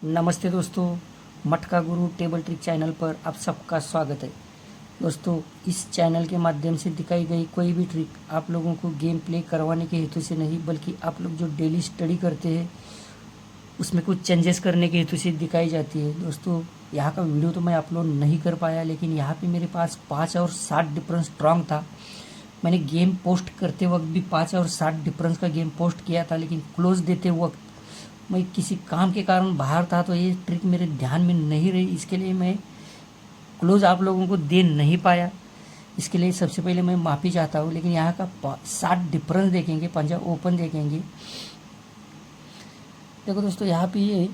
नमस्ते दोस्तों, मटका गुरु टेबल ट्रिक चैनल पर आप सबका स्वागत है। दोस्तों, इस चैनल के माध्यम से दिखाई गई कोई भी ट्रिक आप लोगों को गेम प्ले करवाने के हेतु से नहीं, बल्कि आप लोग जो डेली स्टडी करते हैं उसमें कुछ चेंजेस करने के हेतु से दिखाई जाती है। दोस्तों, यहाँ का वीडियो तो मैं अपलोड नहीं कर पाया, लेकिन यहाँ पे मेरे पास 5 और 7 डिफरेंस स्ट्रांग था। मैंने गेम पोस्ट करते वक्त भी 5 और 7 डिफरेंस का गेम पोस्ट किया था, लेकिन क्लोज देते वक्त मैं किसी काम के कारण बाहर था, तो ये ट्रिक मेरे ध्यान में नहीं रही। इसके लिए मैं क्लोज आप लोगों को दे नहीं पाया। इसके लिए सबसे पहले मैं माफ़ी चाहता हूँ। लेकिन यहाँ का 7 डिफरेंस देखेंगे, पंजा ओपन देखेंगे। देखो दोस्तों, यहाँ पे ये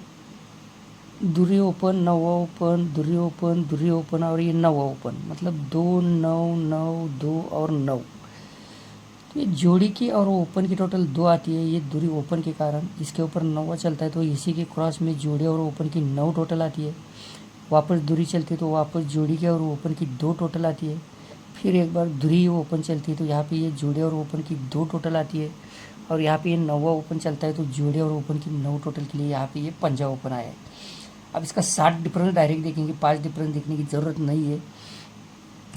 दूरी ओपन, नवा ओपन, दूरी ओपन, दूरी ओपन और ये नवा ओपन, मतलब 2 9 9 2 और 9। तो ये जोड़ी की और ओपन की टोटल 2 आती है। ये दूरी ओपन के कारण इसके ऊपर 9 चलता है, तो इसी के क्रॉस में जोड़ी और ओपन की 9 टोटल आती है। वापस दूरी चलती है तो वापस जोड़ी के और ओपन की 2 टोटल आती है। फिर एक बार दूरी ओपन चलती है तो यहाँ पे ये जोड़ी और ओपन की 2 टोटल आती है। और यहाँ पे ये नवा ओपन चलता है तो जोड़ी और ओपन की 9 टोटल के लिए यहाँ पे ये पंजा ओपन आया है। अब इसका 7 डिफरेंस डायरेक्ट देखेंगे, 5 डिफरेंस देखने की ज़रूरत नहीं है।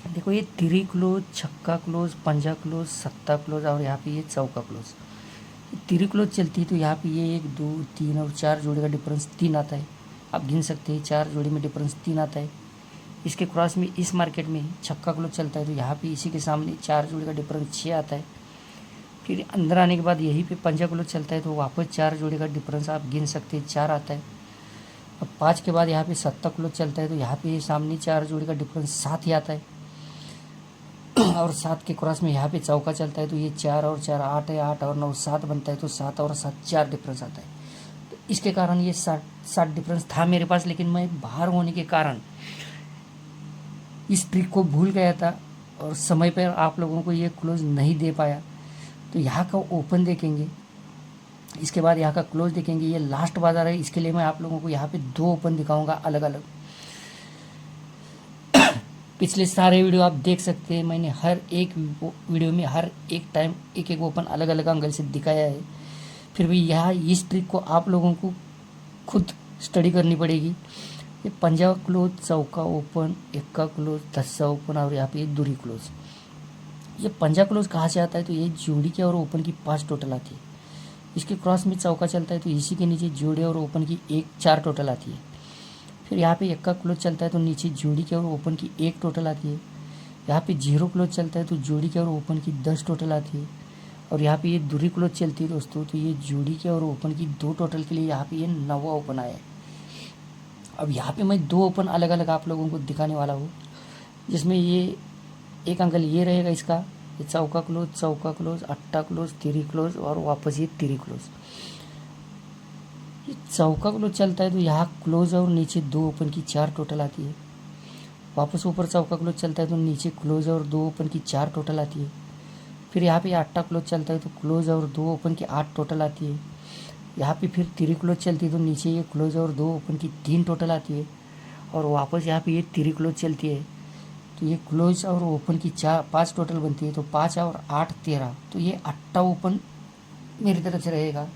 देखो, ये तिरी क्लोज, छक्का क्लोज, पंजा क्लोज, सत्ता क्लोज और यहाँ पे ये चौका क्लोज। तिरी क्लोज चलती है तो यहाँ पे ये 1 2 3 और 4 जोड़ी का डिफरेंस 3 आता है। आप गिन सकते हैं 4 जोड़ी में डिफरेंस 3 आता है। इसके क्रॉस में इस मार्केट में छक्का क्लोज चलता है तो यहाँ पे इसी के सामने 4 जोड़ी का डिफरेंस 6 आता है। फिर अंदर आने के बाद यहीं पे पंजा क्लोज चलता है तो वापस 4 जोड़ी का डिफरेंस आप गिन सकते हैं 4 आता है। अब 5 के बाद यहाँ पे सत्ता क्लोज चलता है तो यहाँ पे सामने 4 जोड़ी का डिफरेंस 7 ही आता है। और 7 के क्रॉस में यहाँ पे चौका चलता है तो ये 4 और 4 8 है, 8 और 9 7 बनता है, तो 7 और 7 4 डिफरेंस आता है। तो इसके कारण ये 7 डिफरेंस था मेरे पास, लेकिन मैं बाहर होने के कारण इस ट्रिक को भूल गया था और समय पर आप लोगों को ये क्लोज नहीं दे पाया। तो यहाँ का ओपन देखेंगे, इसके बाद यहाँ का क्लोज देखेंगे। ये लास्ट बाजार है, इसके लिए मैं आप लोगों को यहाँ पे 2 ओपन दिखाऊंगा अलग अलग। पिछले सारे वीडियो आप देख सकते हैं, मैंने हर एक वीडियो में हर एक टाइम एक एक ओपन अलग अलग एंगल से दिखाया है। फिर भी यहाँ इस ट्रिक को आप लोगों को खुद स्टडी करनी पड़ेगी। ये पंजा क्लोज, चौका ओपन, एक्का क्लोज, दस्सा ओपन और यहाँ पे दूरी क्लोज। ये पंजा क्लोज कहाँ से आता है? तो ये जोड़ी के और ओपन की 5 टोटल आती है। इसके क्रॉस में चौका चलता है तो इसी के नीचे जोड़ी और ओपन की 4 टोटल आती है। फिर यहाँ पे एक्का क्लोज चलता है तो नीचे जोड़ी के और ओपन की 1 टोटल आती है। यहाँ पे 0 क्लोज चलता है तो जोड़ी के और ओपन की 10 टोटल आती है। और यहाँ पे ये दूरी क्लोज चलती है दोस्तों, तो ये जोड़ी के और ओपन की 2 टोटल के लिए यहाँ पे ये नवा ओपन आया है। अब यहाँ पे मैं 2 ओपन अलग अलग आप लोगों को दिखाने वाला हूँ, जिसमें ये एक एंगल ये रहेगा इसका, ये चौका क्लोज, अट्टा क्लोज, तिरी क्लोज और वापस ये तिरी क्लोज। ये चौका क्लोज चलता है तो यहाँ क्लोज और नीचे 2 ओपन की 4 टोटल आती है। वापस ऊपर चौका क्लोज चलता है तो नीचे क्लोज और 2 ओपन की 4 टोटल आती है। फिर यहाँ पे अट्टा क्लोज चलता है तो क्लोज और 2 ओपन की 8 टोटल आती है। यहाँ पे फिर तिरी क्लोज चलती है तो नीचे ये क्लोज और 2 ओपन की 3 टोटल आती है। और वापस यहाँ पे ये तिरी क्लोज चलती है तो ये क्लोज और ओपन की 5 टोटल बनती है, तो 5 और 8 13, तो ये अट्टा ओपन मेरी तरफ से रहेगा।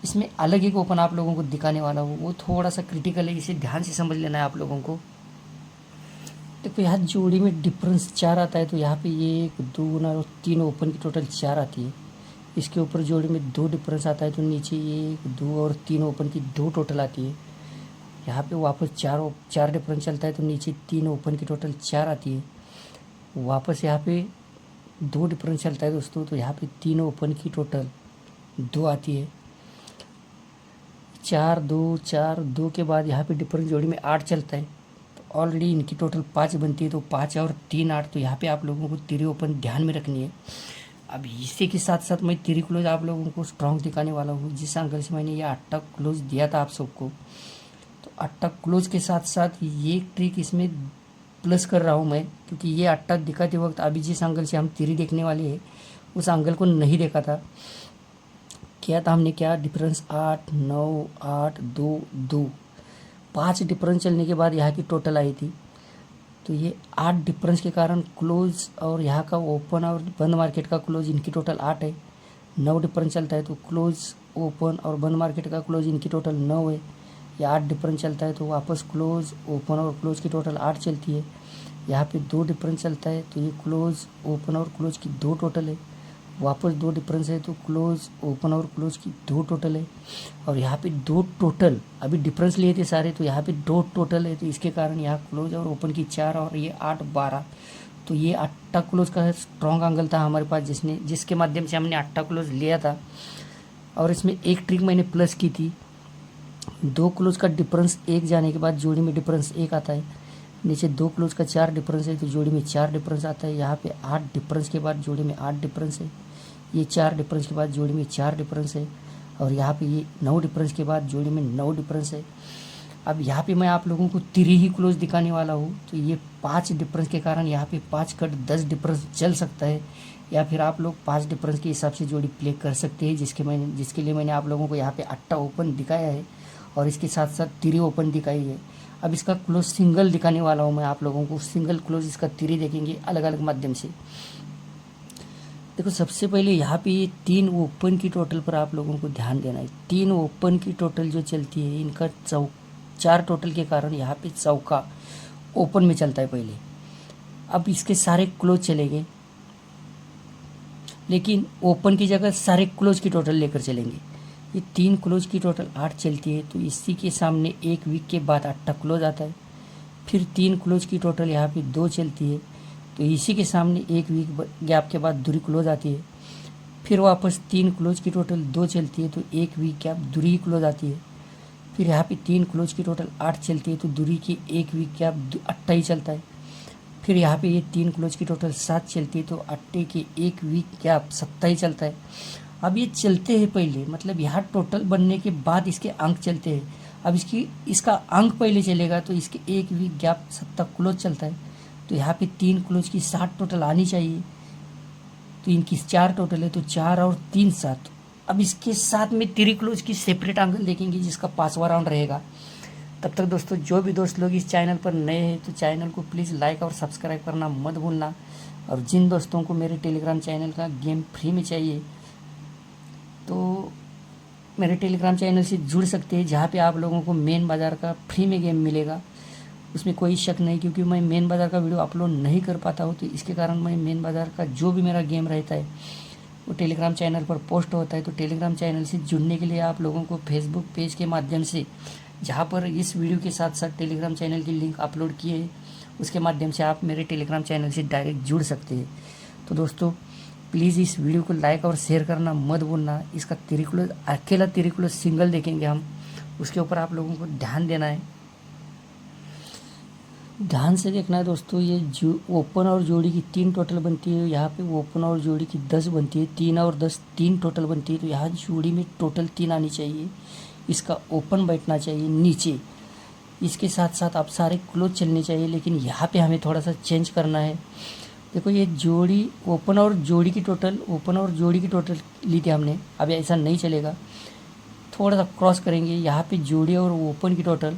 इसमें अलग एक ओपन आप लोगों को दिखाने वाला हूँ, वो थोड़ा सा क्रिटिकल है, इसे ध्यान से समझ लेना है आप लोगों को। देखो, यहाँ जोड़ी में डिफरेंस 4 आता है तो यहाँ पे ये 1 2 और 3 ओपन की टोटल 4 आती है। इसके ऊपर जोड़ी में 2 डिफरेंस आता है तो नीचे ये 1 2 और 3 ओपन की 2 टोटल आती है। यहाँ पे वापस 4 डिफरेंस चलता है तो नीचे 3 ओपन की टोटल 4 आती है। वापस यहाँ पे 2 डिफरेंस चलता है दोस्तों, तो यहाँ पे 3 ओपन की टोटल 2 आती है। 4 2 4 2 के बाद यहाँ पे डिफरेंस जोड़ी में 8 चलता है, तो ऑलरेडी इनकी टोटल 5 बनती है, तो 5 और 3 8, तो यहाँ पे आप लोगों को तिरी ओपन ध्यान में रखनी है। अब इसी के साथ साथ मैं तिरी क्लोज आप लोगों को स्ट्रॉन्ग दिखाने वाला हूँ, जिस एंगल से मैंने ये अट्टा क्लोज दिया था आप सबको। तो अट्टा क्लोज के साथ साथ ये ट्रिक इसमें प्लस कर रहा हूँ मैं, क्योंकि ये अट्टा दिखाते वक्त अभी जिस एंगल से हम तिरी देखने वाले हैं उस एंगल को नहीं देखा था। किया था हमने क्या, डिफरेंस 8 9 8 2 2, 5 डिफरेंस चलने के बाद यहाँ की टोटल आई थी। तो ये 8 डिफरेंस के कारण क्लोज और यहाँ का ओपन और बंद मार्केट का क्लोज इनकी टोटल 8 है। 9 डिफरेंस चलता है तो क्लोज, ओपन और बंद मार्केट का क्लोज इनकी टोटल 9 है। ये 8 डिफरेंस चलता है तो वापस क्लोज ओपन और क्लोज की टोटल 8 चलती है। यहाँ पे 2 डिफरेंस चलता है तो ये क्लोज ओपन और क्लोज की 2 टोटल है। वापस 2 डिफरेंस है तो क्लोज ओपन और क्लोज की 2 टोटल है। और यहाँ पे 2 टोटल अभी डिफरेंस लिए थे सारे, तो यहाँ पे 2 टोटल है, तो इसके कारण यहाँ क्लोज और ओपन की 4 और ये 8 12। तो ये 8 क्लोज का स्ट्रॉन्ग एंगल था हमारे पास, जिसके माध्यम से हमने 8 क्लोज लिया था। और इसमें एक ट्रिक मैंने प्लस की थी, 2 क्लोज का डिफरेंस 1 जाने के बाद जोड़ी में डिफरेंस 1 आता है। नीचे 2 क्लोज का 4 डिफरेंस है तो जोड़ी में 4 डिफरेंस आता है। यहाँ पे 8 डिफरेंस के बाद जोड़ी में 8 डिफरेंस है। ये 4 डिफरेंस के बाद जोड़ी में 4 डिफरेंस है। और यहाँ पे ये 9 डिफरेंस के बाद जोड़ी में 9 डिफरेंस है। अब यहाँ पे मैं आप लोगों को 3 ही क्लोज दिखाने वाला हूँ, तो ये 5 डिफरेंस के कारण यहाँ पे 5 कट 10 डिफरेंस चल सकता है, या फिर आप लोग 5 डिफरेंस के हिसाब से जोड़ी प्ले कर सकते हैं, जिसके लिए मैंने आप लोगों को यहाँ पे 8 ओपन दिखाया है और इसके साथ साथ 3 ओपन दिखाई है। अब इसका क्लोज सिंगल दिखाने वाला हूँ मैं आप लोगों को, सिंगल क्लोज इसका 3 देखेंगे अलग अलग माध्यम से। देखो सबसे पहले यहाँ पे ये 3 ओपन की टोटल पर आप लोगों को ध्यान देना है। 3 ओपन की टोटल जो चलती है, इनका 4 टोटल के कारण यहाँ पे चौका ओपन में चलता है पहले। अब इसके सारे क्लोज चलेंगे, लेकिन ओपन की जगह सारे क्लोज की टोटल लेकर चलेंगे। ये 3 क्लोज की टोटल 8 चलती है, तो इसी के सामने 1 वीक के बाद 8 क्लोज आता है। फिर 3 क्लोज की टोटल यहाँ पे 2 चलती है, तो इसी के सामने 1 वीक गैप के बाद दूरी क्लोज आती है। फिर वापस 3 क्लोज की टोटल 2 चलती है, तो 1 वीक गैप दूरी क्लोज आती है। फिर यहाँ पे 3 क्लोज की टोटल 8 चलती है, तो दूरी की 1 वीक गैप 8 ही चलता है। फिर यहाँ पे ये 3 क्लोज की टोटल 7 चलती है, तो 8 के 1 वीक गैप 7 ही चलता है। अब ये चलते हैं पहले, मतलब यहाँ टोटल बनने के बाद इसके अंक चलते हैं। अब इसका अंक पहले चलेगा, तो इसके 1 वीक गैप 7 क्लोज चलता है, तो यहाँ पे 3 क्लोज की 60 टोटल आनी चाहिए। तो इनकी 4 टोटल है, तो 4 और 3 7। अब इसके साथ में 3 क्लोज की सेपरेट एंगल देखेंगे जिसका 5वां राउंड रहेगा। तब तक दोस्तों, जो भी दोस्त लोग इस चैनल पर नए हैं तो चैनल को प्लीज़ लाइक और सब्सक्राइब करना मत भूलना। और जिन दोस्तों को मेरे टेलीग्राम चैनल का गेम फ्री में चाहिए तो मेरे टेलीग्राम चैनल से जुड़ सकते हैं, जहाँ पे आप लोगों को मेन बाज़ार का फ्री में गेम मिलेगा। उसमें कोई शक नहीं, क्योंकि मैं मेन बाज़ार का वीडियो अपलोड नहीं कर पाता हूँ, तो इसके कारण मैं मेन बाज़ार का जो भी मेरा गेम रहता है वो टेलीग्राम चैनल पर पोस्ट होता है। तो टेलीग्राम चैनल से जुड़ने के लिए आप लोगों को फेसबुक पेज के माध्यम से, जहाँ पर इस वीडियो के साथ साथ टेलीग्राम चैनल की लिंक अपलोड किए है, उसके माध्यम से आप मेरे टेलीग्राम चैनल से डायरेक्ट जुड़ सकते हैं। तो दोस्तों प्लीज़ इस वीडियो को लाइक और शेयर करना मत भूलना। इसका 3 क्लोज अकेला 3 क्लोज सिंगल देखेंगे हम, उसके ऊपर आप लोगों को ध्यान देना है, ध्यान से देखना है दोस्तों। ये जो ओपन और जोड़ी की 3 टोटल बनती है, यहाँ पे ओपन और जोड़ी की 10 बनती है, 3 और 10 3 टोटल बनती है, तो यहाँ जोड़ी में टोटल 3 आनी चाहिए। इसका ओपन बैठना चाहिए नीचे, इसके साथ साथ आप सारे क्लोज चलने चाहिए, लेकिन यहाँ पे हमें थोड़ा सा चेंज करना है। देखो ये जोड़ी ओपन और जोड़ी की टोटल ली थी हमने, अब ऐसा नहीं चलेगा, थोड़ा सा क्रॉस करेंगे। यहाँ पे जोड़ी और ओपन की टोटल,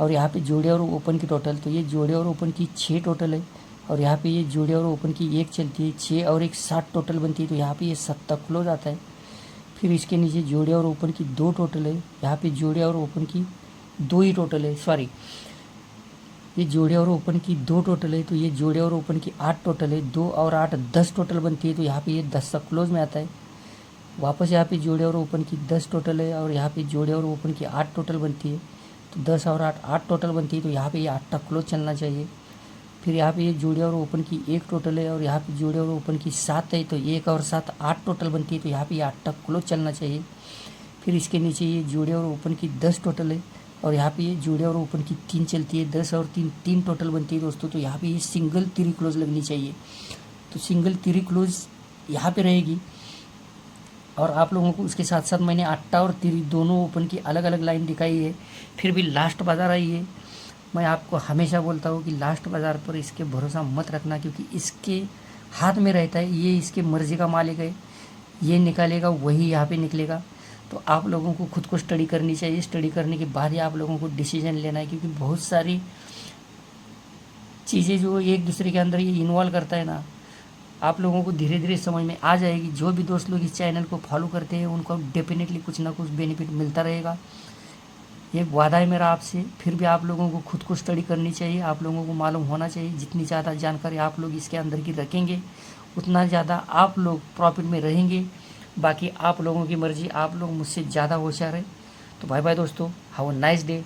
और यहाँ पे जोड़े और ओपन की टोटल, तो ये जोड़े और ओपन की 6 टोटल है, और यहाँ पे ये जोड़े और ओपन की 1 चलती है, 6 और 1 7 टोटल बनती है, तो यहाँ पे ये 7 क्लोज आता है। फिर इसके नीचे जोड़े और ओपन की 2 टोटल है, यहाँ पे जोड़े और ओपन की 2 ही टोटल है, सॉरी ये जोड़े और ओपन की 2 टोटल है, तो ये जोड़े और ओपन की 8 टोटल है, 2 और 8 10 टोटल बनती है, तो यहाँ पे ये 10 क्लोज में आता है। वापस यहाँ पे जोड़े और ओपन की 10 टोटल है, और यहाँ पे जोड़े और ओपन की 8 टोटल बनती है, तो 10 और 8 टोटल बनती है, तो यहाँ पे ये 8 क्लोज चलना चाहिए। फिर यहाँ पे ये जोड़े और ओपन की 1 टोटल है, और यहाँ पे जोड़े और ओपन की 7 है, तो 1 और 7 8 टोटल बनती है, तो यहाँ पे ये 8 क्लोज चलना चाहिए। फिर इसके नीचे ये जोड़े और ओपन की 10 टोटल है, और यहाँ पे ये जोड़े और ओपन की 3 चलती है, 10 और 3 टोटल बनती है दोस्तों, तो यहाँ पे ये सिंगल 3 क्लोज लगनी चाहिए। तो सिंगल 3 क्लोज यहाँ पे रहेगी। और आप लोगों को उसके साथ साथ मैंने 8 और 3 दोनों ओपन की अलग अलग लाइन दिखाई है। फिर भी लास्ट बाज़ार आई है, मैं आपको हमेशा बोलता हूँ कि लास्ट बाज़ार पर इसके भरोसा मत रखना, क्योंकि इसके हाथ में रहता है, ये इसके मर्ज़ी का मालिक है, ये निकालेगा वही यहाँ पे निकलेगा। तो आप लोगों को खुद को स्टडी करनी चाहिए, स्टडी करने के बाद ही आप लोगों को डिसीजन लेना है, क्योंकि बहुत सारी चीज़ें जो एक दूसरे के अंदर ये इन्वॉल्व करता है ना, आप लोगों को धीरे धीरे समझ में आ जाएगी। जो भी दोस्त लोग इस चैनल को फॉलो करते हैं उनको डेफिनेटली कुछ ना कुछ बेनिफिट मिलता रहेगा। ये वादा है मेरा आपसे। फिर भी आप लोगों को खुद को स्टडी करनी चाहिए, आप लोगों को मालूम होना चाहिए। जितनी ज़्यादा जानकारी आप लोग इसके अंदर की रखेंगे उतना ज़्यादा आप लोग प्रॉफिट में रहेंगे। बाकी आप लोगों की मर्ज़ी, आप लोग मुझसे ज़्यादा होशियार है। तो बाय बाय दोस्तों, हैव अ नाइस डे।